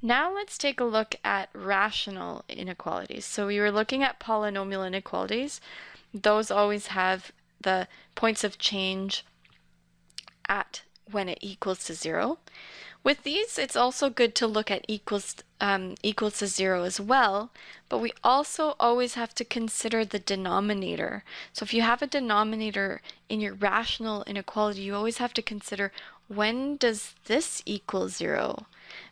Now let's take a look at rational inequalities. So we were looking at polynomial inequalities. Those always have the points of change at when it equals to 0. With these, it's also good to look at equals to 0 as well, but we also always have to consider the denominator. So if you have a denominator in your rational inequality, you always have to consider, when does this equal 0?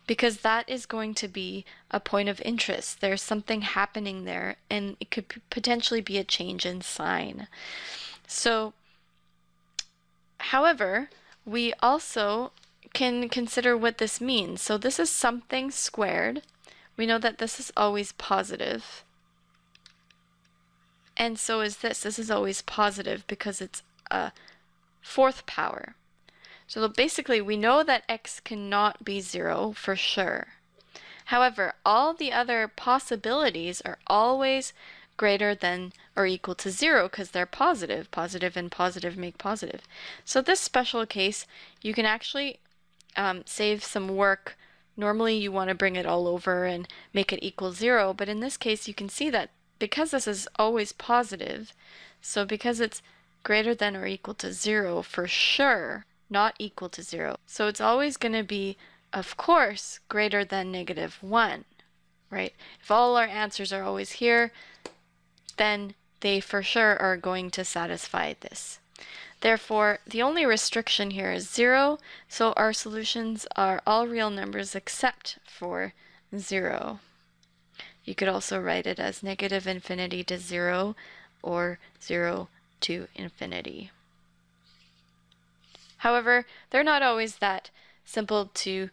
Because that is going to be a point of interest. There's something happening there, and it could potentially be a change in sign. So, however, we also can consider what this means. So this is something squared. We know that this is always positive. And so is this. This is always positive because it's a fourth power. So basically, we know that x cannot be 0 for sure. However, all the other possibilities are always greater than or equal to 0 because they're positive. Positive and positive make positive. So this special case, you can actually save some work. Normally you want to bring it all over and make it equal 0, but in this case you can see that because this is always positive, so because it's greater than or equal to 0 for sure, not equal to 0, so it's always going to be, of course, greater than -1, right? If all our answers are always here, then they for sure are going to satisfy this. Therefore, the only restriction here is 0, so our solutions are all real numbers except for 0. You could also write it as -infinity to 0 or 0 to infinity. However, they're not always that simple to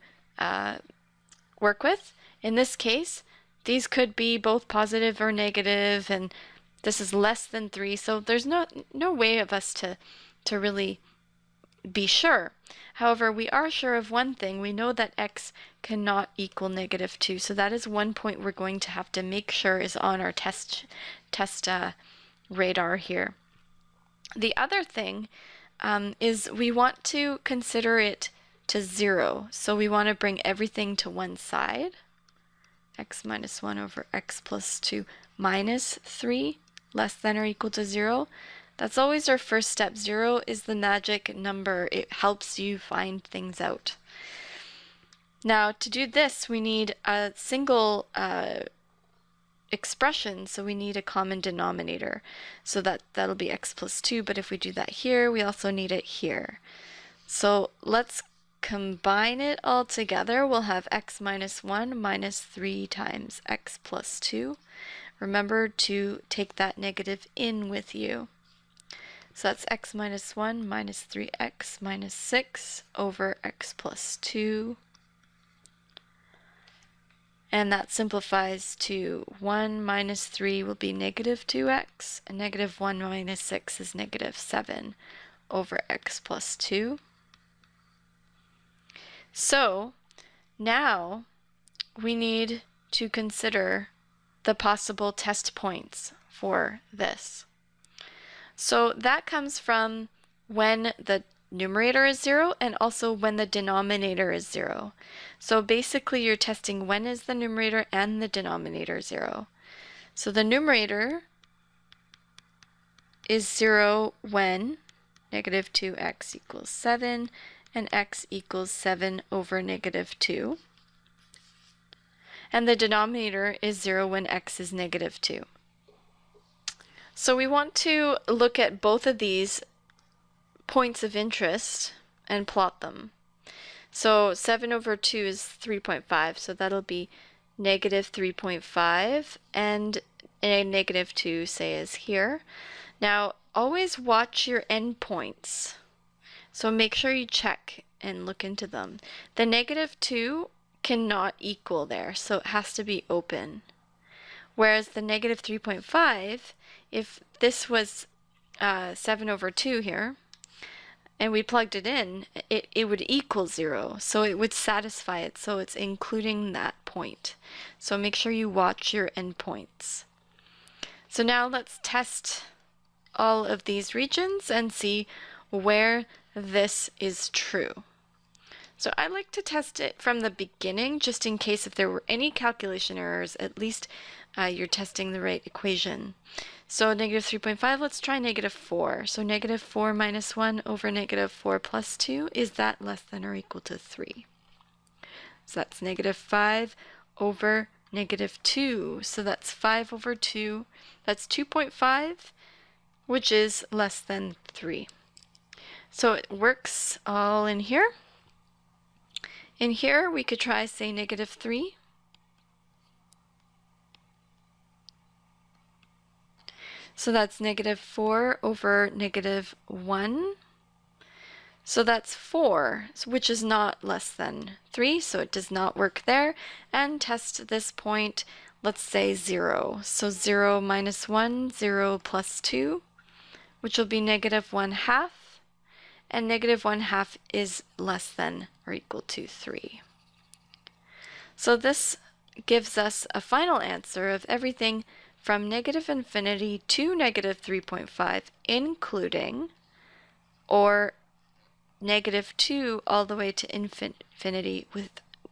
work with. In this case, these could be both positive or negative, and this is less than 3, so there's no way of us to really be sure. However, we are sure of one thing. We know that x cannot equal -2, so that is one point we're going to have to make sure is on our test radar here. The other thing is we want to consider it to 0, so we want to bring everything to one side. X minus 1 over x plus 2 minus 3 less than or equal to 0. That's always our first step. 0 is the magic number. It helps you find things out. Now, to do this, we need a single expression, so we need a common denominator. So that'll be x plus 2, but if we do that here, we also need it here. So let's combine it all together. We'll have x minus 1 minus 3 times x plus 2. Remember to take that negative in with you. So that's x minus 1 minus 3x minus 6 over x plus 2. And that simplifies to 1 minus 3 will be -2x, and -1 minus 6 is -7 over x plus 2. So now we need to consider the possible test points for this. So that comes from when the numerator is 0 and also when the denominator is 0. So basically you're testing when is the numerator and the denominator 0. So the numerator is 0 when -2x equals 7 and x equals 7 over -2. And the denominator is 0 when x is -2. So we want to look at both of these points of interest and plot them. So 7 over 2 is 3.5, so that'll be -3.5, and a -2, say, is here. Now, always watch your endpoints. So make sure you check and look into them. The -2 cannot equal there, so it has to be open. Whereas the -3.5, if this was 7 over 2 here, and we plugged it in, it would equal 0, so it would satisfy it, so it's including that point. So make sure you watch your endpoints. So now let's test all of these regions and see where this is true. So I like to test it from the beginning, just in case if there were any calculation errors, at least you're testing the right equation. So negative 3.5, let's try negative 4. So negative 4 minus 1 over negative 4 plus 2, is that less than or equal to 3? So that's negative 5 over negative 2. So that's 5 over 2. That's 2.5, which is less than 3. So it works all in here. In here, we could try, say, negative 3. So that's negative 4 over negative 1. So that's 4, which is not less than 3, so it does not work there. And test this point, let's say 0. So 0 minus 1, 0 plus 2, which will be negative 1/2. And negative 1/2 is less than or equal to 3. So this gives us a final answer of everything from negative infinity to negative 3.5, including, or negative 2 all the way to infinity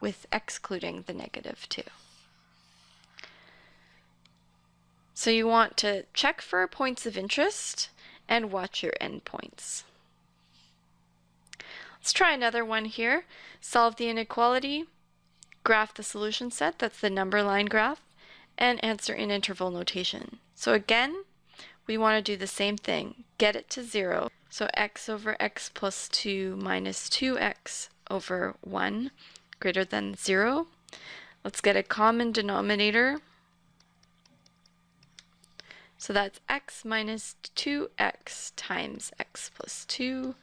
with excluding the negative 2. So you want to check for points of interest and watch your endpoints. Let's try another one here. Solve the inequality, graph the solution set, that's the number line graph, and answer in interval notation. So again, we want to do the same thing, get it to 0. So x over x plus 2 minus 2x over 1 greater than 0. Let's get a common denominator. So that's x minus 2x times x plus 2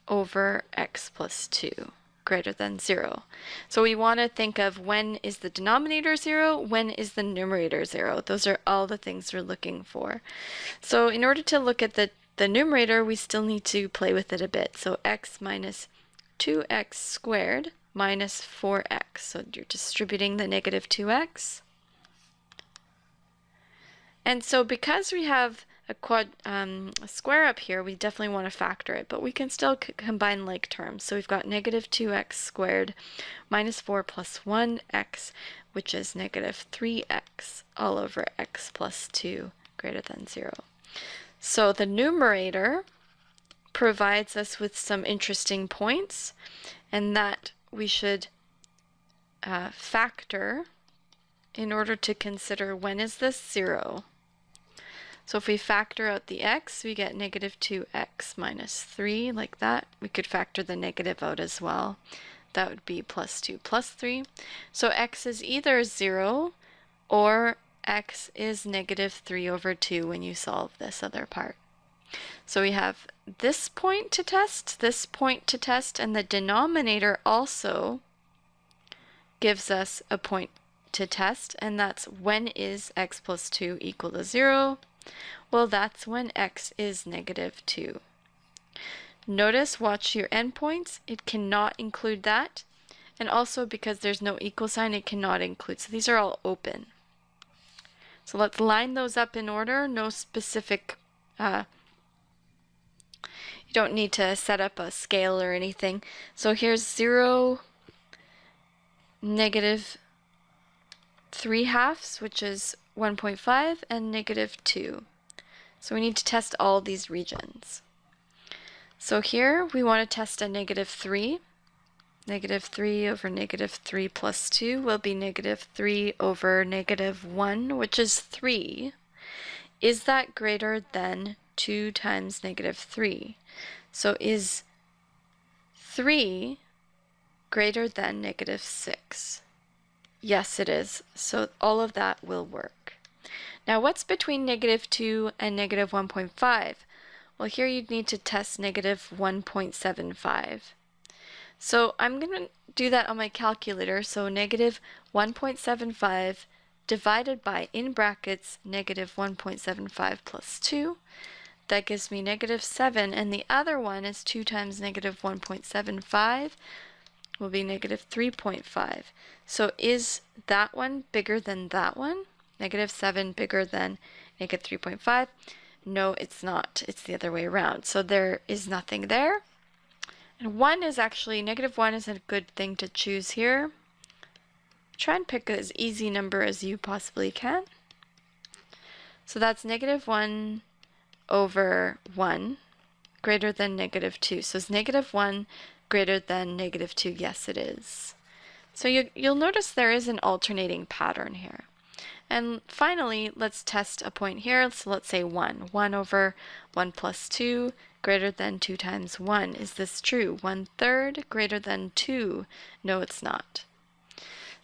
over x plus 2 greater than 0. So we want to think of when is the denominator 0, when is the numerator 0. Those are all the things we're looking for. So in order to look at the numerator, we still need to play with it a bit. So x minus 2x squared minus 4x. So you're distributing the negative 2x. And so because we have a square up here, we definitely want to factor it, but we can still combine like terms. So we've got negative 2x squared minus 4 plus 1x, which is negative 3x all over x plus 2 greater than 0. So the numerator provides us with some interesting points, and that we should factor in order to consider when is this 0. So if we factor out the x, we get negative 2x minus 3, like that. We could factor the negative out as well. That would be plus 2 plus 3. So x is either 0 or x is negative 3 over 2 when you solve this other part. So we have this point to test, this point to test, and the denominator also gives us a point to test, and that's when is x plus 2 equal to 0? Well, that's when x is negative 2. Notice, watch your endpoints. It cannot include that. And also because there's no equal sign, it cannot include. So these are all open. So let's line those up in order. No specific, you don't need to set up a scale or anything. So here's 0, negative 3/2, which is 1.5, and negative 2. So we need to test all these regions. So here we want to test a negative 3. Negative 3 over negative 3 plus 2 will be negative 3 over negative 1, which is 3. Is that greater than 2 times negative 3? So is 3 greater than negative 6? Yes, it is. So all of that will work. Now, what's between negative 2 and negative 1.5? Well, here you'd need to test negative 1.75. So I'm going to do that on my calculator. So negative 1.75 divided by, in brackets, negative 1.75 plus 2. That gives me negative 7. And the other one is 2 times negative 1.75. Will be negative 3.5. So is that one bigger than that one? Negative 7 bigger than negative 3.5? No, it's not. It's the other way around. So there is nothing there. And 1 is actually, -1 is a good thing to choose here. Try and pick as easy number as you possibly can. So that's -1 over 1 greater than -2. So is -1 greater than -2? Yes, it is. So you'll notice there is an alternating pattern here. And finally, let's test a point here. So let's say 1. 1 over 1 plus 2 greater than 2 times 1. Is this true? 1/3 greater than 2. No, it's not.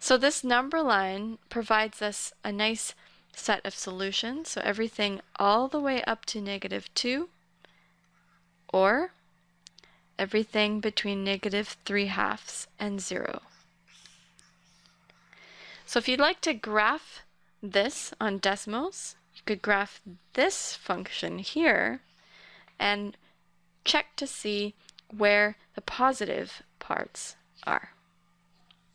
So this number line provides us a nice set of solutions. So everything all the way up to -2, or everything between -3/2 and 0. So if you'd like to graph this on decimals, you could graph this function here and check to see where the positive parts are.